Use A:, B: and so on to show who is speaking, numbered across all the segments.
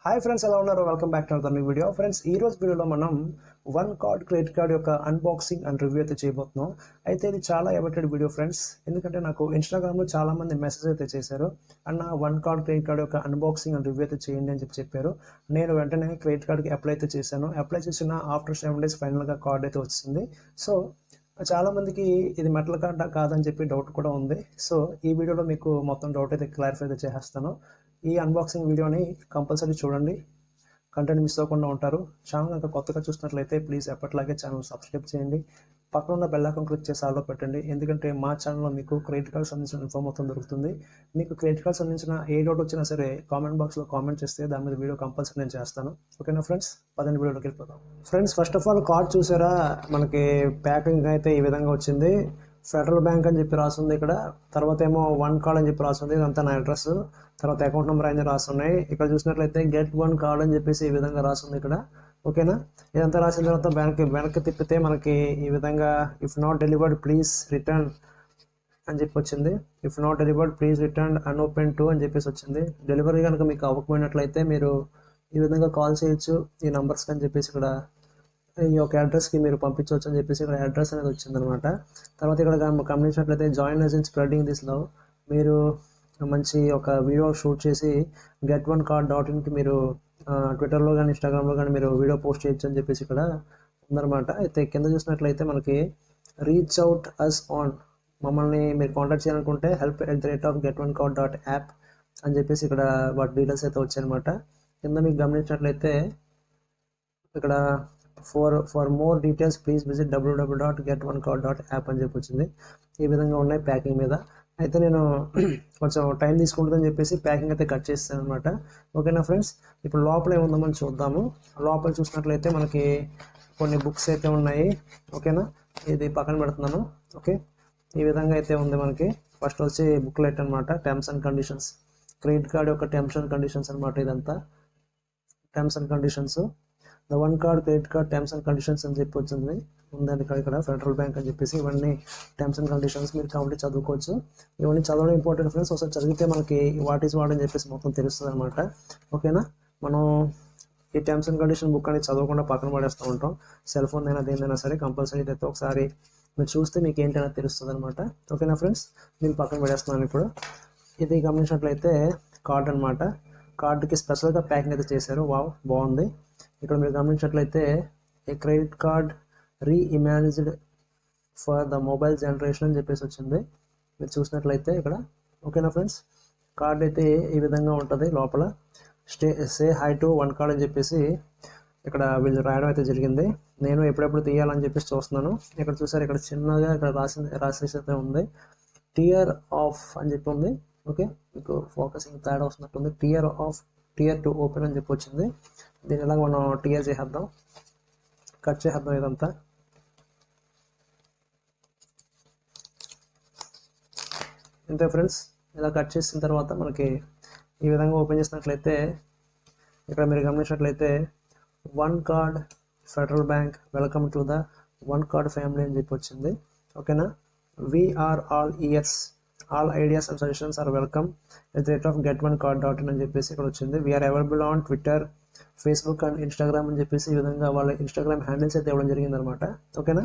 A: Hi friends, ఎలా ఉన్నారు? Welcome back to our new video. Friends, ఈ రోజు వీడియోలో మనం వన్ కార్డ్ క్రెడిట్ కార్డ్ యొక్క అన్బాక్సింగ్ అండ్ రివ్యూ అయితే చేయబోతున్నాం. అయితే ఇది చాలా ఎవటెడ్ వీడియో ఫ్రెండ్స్, ఎందుకంటే నాకు ఇన్స్టాగ్రామ్లో చాలా మంది మెసేజ్ అయితే చేశారు, అన్న వన్ కార్డ్ క్రెడిట్ కార్డ్ యొక్క అన్బాక్సింగ్ అండ్ రివ్యూ అయితే చేయండి అని చెప్పారు. నేను వెంటనే క్రెడిట్ కార్డ్కి అప్లై అయితే చేశాను. అప్లై చేసిన ఆఫ్టర్ 7 days ఫైనల్గా కార్డ్ అయితే వచ్చింది. సో చాలా మందికి ఇది మెటల్ కార్డ్ కాదని చెప్పి డౌట్ కూడా ఉంది. సో ఈ వీడియోలో మీకు మొత్తం డౌట్ అయితే క్లారిఫై అయితే చేసేస్తాను. ఈ అన్బాక్సింగ్ వీడియోని కంపల్సరీ చూడండి, కంటెంట్ మిస్ అవ్వకుండా ఉంటారు. ఛానల్ కనుక కొత్తగా చూసినట్లయితే ప్లీజ్ ఎప్పటిలాగే ఛానల్ సబ్స్క్రైబ్ చేయండి, పక్కన ఉన్న బెల్ ఐకాన్ క్లిక్ చేసి ఆల్లో పెట్టండి. ఎందుకంటే మా ఛానల్లో మీకు క్రెడిట్ కార్డ్ సంబంధించిన ఇన్ఫర్మేషన్ దొరుకుతుంది. మీకు క్రెడిట్ కార్డ్ సంబంధించిన ఏ డౌట్ వచ్చినా సరే కామెంట్ బాక్స్లో కామెంట్ చేస్తే దాని మీద వీడియో కంపల్సరీ నేను చేస్తాను. ఓకేనా ఫ్రెండ్స్, పదండి వీడియోలోకి వెళ్ళిపోతాం. Friends, first of all card చూసారా, మనకి ప్యాకింగ్ అయితే ఈ విధంగా వచ్చింది. ఫెడరల్ బ్యాంక్ అని చెప్పి రాస్తుంది ఇక్కడ, తర్వాత ఏమో వన్ కార్డ్ అని చెప్పి రాస్తుంది, ఇదంతా నా అడ్రస్, తర్వాత అకౌంట్ నెంబర్ అనేది రాస్తున్నాయి. ఇక్కడ చూసినట్లయితే గెట్ వన్ కార్డ్ అని చెప్పేసి ఈ విధంగా రాస్తుంది ఇక్కడ. ఓకేనా, ఇదంతా రాసిన తర్వాత వెనక్కి తిప్పితే మనకి ఈ విధంగా if not delivered please return అని చెప్పి వచ్చింది. If not delivered please return unopened to అని చెప్పేసి వచ్చింది. డెలివరీ కనుక మీకు అవ్వకపోయినట్లయితే మీరు ఈ విధంగా కాల్ చేయొచ్చు ఈ నంబర్స్కి అని చెప్పేసి ఇక్కడ ఈ యొక్క అడ్రస్కి మీరు పంపించవచ్చు అని చెప్పేసి ఇక్కడ అడ్రస్ అనేది వచ్చిందనమాట. తర్వాత ఇక్కడ గమనించినట్లయితే join us in spreading this love, మీరు మంచి ఒక వీడియో షూట్ చేసి get1card.inకి మీరు ట్విట్టర్లో కానీ ఇన్స్టాగ్రామ్లో కానీ మీరు వీడియో పోస్ట్ చేయొచ్చు అని చెప్పేసి ఇక్కడ ఉందన్నమాట. అయితే కింద చూసినట్లయితే మనకి రీచ్ అవుట్ అస్ ఆన్, మమ్మల్ని మీరు కాంటాక్ట్ చేయాలనుకుంటే help@get1card.app అని చెప్పేసి ఇక్కడ వాటి డీటెయిల్స్ అయితే వచ్చాయన్నమాట. కింద మీకు గమనించినట్లయితే ఇక్కడ for more details please visit www.get1card.app అని చెప్పి వచ్చింది. ఈ విధంగా ఉన్నాయి ప్యాకింగ్ మీద. అయితే నేను కొంచెం టైం తీసుకుంటుందని చెప్పేసి ప్యాకింగ్ అయితే కట్ చేస్తాను అనమాట. ఓకేనా ఫ్రెండ్స్, ఇప్పుడు లోపల ఏముందో మనం చూద్దాము. లోపల చూసినట్లయితే మనకి కొన్ని బుక్స్ అయితే ఉన్నాయి. ఓకేనా, ఇది పక్కన పెడుతున్నాను. ఓకే, ఈ విధంగా అయితే ఉంది మనకి. ఫస్ట్ వచ్చి బుక్లెట్ అనమాట, terms and conditions, credit card యొక్క టర్మ్స్ అండ్ కండిషన్స్ అనమాట. ఇదంతా terms and conditions, the one card credit card terms and conditions అని చెప్పి వచ్చింది ఉందండి ఇక్కడ ఫెడరల్ బ్యాంక్ అని చెప్పేసి. ఇవన్నీ టర్మ్స్ అండ్ కండిషన్స్ మీరు కాబట్టి చదువుకోవచ్చు. ఇవన్నీ చదవడం ఇంపార్టెంట్ ఫ్రెండ్స్. ఒకసారి చదివితే మనకి వాట్ ఈస్ వాట్ అని చెప్పేసి మొత్తం తెలుస్తుంది అనమాట. ఓకేనా, మనం ఈ టర్మ్స్ అండ్ కండిషన్ బుక్ అనేది చదవకుండా పక్కన పడేస్తూ ఉంటాం. సెల్ ఫోన్ అయినా దేనిదైనా సరే కంపల్సరీ అయితే ఒకసారి మీరు చూస్తే మీకు ఏంటైనా తెలుస్తుంది అనమాట. ఓకేనా ఫ్రెండ్స్, నేను పక్కన పడేస్తున్నాను ఇప్పుడు. ఇది గమనించినట్లయితే కార్డ్ అనమాట. కార్డుకి స్పెషల్గా ప్యాకింగ్ అయితే చేశారు. వావ్, బాగుంది. ఇక్కడ మీరు గమనించినట్లయితే a credit card reimagined for the mobile generation అని చెప్పేసి వచ్చింది మీరు చూసినట్లయితే ఇక్కడ. ఓకేనా ఫ్రెండ్స్, కార్డ్ అయితే ఈ విధంగా ఉంటుంది. లోపల సే హై టు వన్ కార్డ్ అని చెప్పేసి ఇక్కడ వీళ్ళు రాయడం అయితే జరిగింది. నేను ఎప్పుడెప్పుడు తీయాలని చెప్పేసి చూస్తున్నాను. ఇక్కడ చూసారు, ఇక్కడ చిన్నగా ఇక్కడ రాసేసి అయితే ఉంది టియర్ ఆఫ్ అని చెప్పి ఉంది. ఓకే, మీకు ఫోకసింగ్ తేడా వస్తున్నట్టుంది. టియర్ టు ఓపెన్ అని చెప్పి వచ్చింది. దీని ఎలాగ మనం టియర్ చేసేద్దాం, కట్ చేసేద్దాం ఇదంతా. ఇంతే ఫ్రెండ్స్, ఇలా కట్ చేసిన తర్వాత మనకి ఈ విధంగా ఓపెన్ చేసినట్లయితే ఇక్కడ మీరు గమనించినట్లయితే one card Federal Bank welcome to the one card family అని చెప్పి వచ్చింది. ఓకేనా, we are all ears, all ideas and suggestions are welcome @get1card.in అని చెప్పేసి ఇక్కడ వచ్చింది. We are available on Twitter, Facebook and Instagram అని చెప్పేసి ఈ విధంగా వాళ్ళ ఇన్స్టాగ్రామ్ హ్యాండిల్స్ అయితే ఇవ్వడం జరిగింది అనమాట. ఓకేనా,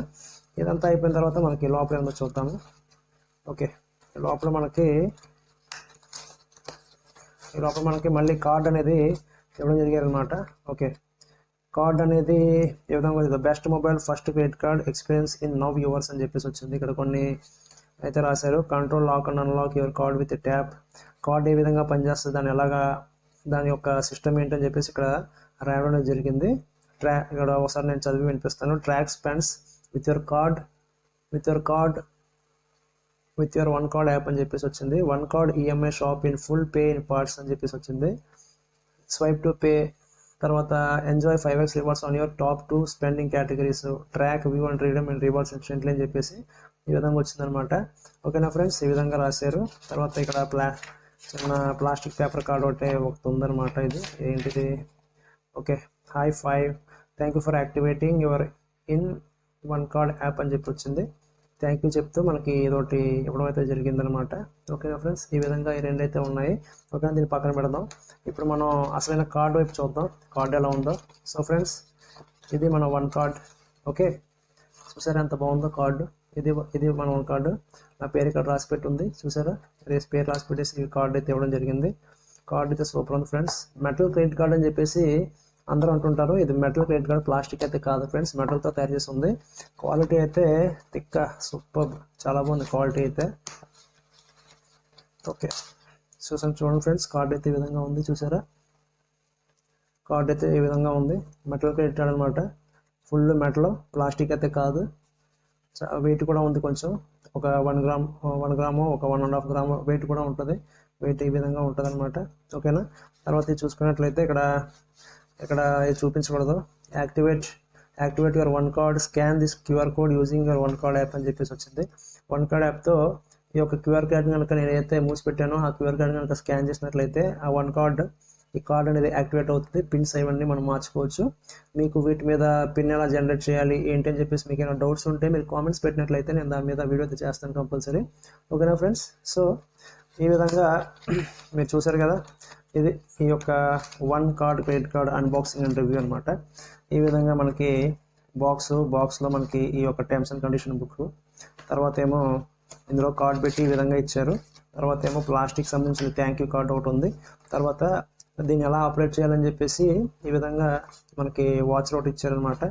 A: ఇదంతా అయిపోయిన తర్వాత మనకి లోపల ఏమో చూద్దాము. ఓకే, లోపల మనకి మళ్ళీ కార్డ్ అనేది ఇవ్వడం జరిగారు అనమాట. ఓకే, కార్డ్ అనేది ఏ విధంగా the best mobile first credit card experience in now yours అని చెప్పేసి వచ్చింది. ఇక్కడ కొన్ని అయితే రాశారు. Control lock and unlock your card with tap, card ఏ విధంగా పనిచేస్తుంది, దాని యొక్క సిస్టమ్ ఏంటని చెప్పేసి ఇక్కడ రాయడం జరిగింది. ఇక్కడ ఒకసారి నేను చదివి వినిపిస్తాను. Track spends with your one card app అని చెప్పేసి వచ్చింది. One card EMI shop in full pay in parts అని చెప్పేసి వచ్చింది. స్వైప్ టు పే, తర్వాత enjoy 5x rewards on your top 2 spending categories, track view and redeem and rewards instantly అని చెప్పేసి ఈ విధంగా వచ్చిందనమాట. ఓకేనా ఫ్రెండ్స్, ఈ విధంగా రాశారు. తర్వాత ఇక్కడ చిన్న ప్లాస్టిక్ పేపర్ కార్డ్ ఒకటి ఉందన్నమాట. ఇది ఏంటిది? Okay, high 5 thank you for activating your in one card app అని చెప్పి వచ్చింది. థ్యాంక్ యూ చెప్తూ మనకి ఏదోటి ఇవ్వడం అయితే జరిగిందనమాట. ఓకేనా ఫ్రెండ్స్, ఈ విధంగా ఈ రెండు అయితే ఉన్నాయి. ఓకే, దీన్ని పక్కన పెడదాం. ఇప్పుడు మనం అసలైన కార్డు వైపు చూద్దాం, కార్డు ఎలా ఉందో. సో ఫ్రెండ్స్, ఇది మన వన్ కార్డ్. ఓకే, చూసారా ఎంత బాగుందో కార్డు. ఇది మన వన్ కార్డు. నా పేరు ఇక్కడ రాసి పెట్టుంది చూసారా, పేరు రాసి పెట్టేసి ఈ కార్డు అయితే ఇవ్వడం జరిగింది. కార్డు అయితే సూపర్ ఉంది ఫ్రెండ్స్. మెటల్ క్రెడిట్ కార్డ్ అని చెప్పేసి అందరూ అంటుంటారు. ఇది మెటల్ క్రెడిట్ కార్డ్, ప్లాస్టిక్ అయితే కాదు ఫ్రెండ్స్, మెటల్తో తయారు చేసి ఉంది. క్వాలిటీ అయితే థిక్ సూపర్, చాలా బాగుంది క్వాలిటీ అయితే. ఓకే, చూడండి ఫ్రెండ్స్, కార్డ్ అయితే ఈ విధంగా ఉంది చూసారా. కార్డ్ అయితే ఈ విధంగా ఉంది, మెటల్ క్రెడిట్ కార్డ్ అనమాట. ఫుల్ మెటల్, ప్లాస్టిక్ అయితే కాదు. వెయిట్ కూడా ఉంది కొంచెం, ఒక 1 గ్రామ్ ఒక 1.5 గ్రామ్ వెయిట్ కూడా ఉంటుంది. వెయిట్ ఈ విధంగా ఉంటుంది అనమాట. ఓకేనా, తర్వాత చూసుకున్నట్లయితే ఇక్కడ చూపించకూడదు. Activate your one card, scan this QR code using your one card app అని చెప్పేసి వచ్చింది. వన్ కార్డ్ యాప్తో ఈ యొక్క క్యూఆర్ కార్డ్ కనుక నేనైతే మూసిపెట్టానో ఆ క్యూఆర్ కార్డ్ కనుక స్కాన్ చేసినట్లయితే ఆ వన్ కార్డ్, ఈ కార్డ్ అనేది యాక్టివేట్ అవుతుంది. పిన్స్ అవన్నీ మనం మార్చుకోవచ్చు. మీకు వీటి మీద పిన్ ఎలా జనరేట్ చేయాలి ఏంటి అని చెప్పేసి మీకు ఏమైనా డౌట్స్ ఉంటే మీరు కామెంట్స్ పెట్టినట్లయితే నేను దాని మీద వీడియో అయితే చేస్తాను కంపల్సరీ. ఓకేనా ఫ్రెండ్స్, సో ఈ విధంగా మీరు చూసారు కదా, ఇది ఈ యొక్క one card credit card unboxing and review అనమాట. ఈ విధంగా మనకి బాక్స్లో మనకి ఈ యొక్క టర్మ్స్ అండ్ కండిషన్ బుక్, తర్వాత ఏమో ఇందులో కార్డ్ పెట్టి ఈ విధంగా ఇచ్చారు. తర్వాత ఏమో ప్లాస్టిక్ సంబంధించిన థ్యాంక్ యూ కార్డ్ ఒకటి ఉంది. తర్వాత దీన్ని ఎలా ఆపరేట్ చేయాలని చెప్పేసి ఈ విధంగా మనకి వాచ్ ఒకటి ఇచ్చారనమాట,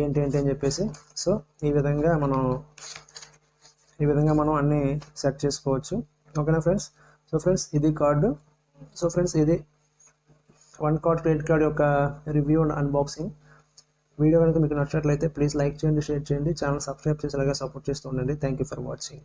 A: ఏంటి అని చెప్పేసి. సో ఈ విధంగా మనం అన్నీ సెట్ చేసుకోవచ్చు. ఓకేనా ఫ్రెండ్స్. సో ఫ్రెండ్స్, ఇది కార్డు. సో ఫ్రెండ్స్, ఇది వన్ కార్డ్ క్రెడిట్ కార్డ్ యొక్క రివ్యూ అండ్ అన్బాక్సింగ్ వీడియో కనుక మీకు నచ్చినట్లయితే ప్లీజ్ లైక్ చేయండి, షేర్ చేయండి, ఛానల్ సబ్స్క్రైబ్ చేసి అలాగే సపోర్ట్ చేస్తూ ఉండండి. Thank you for watching.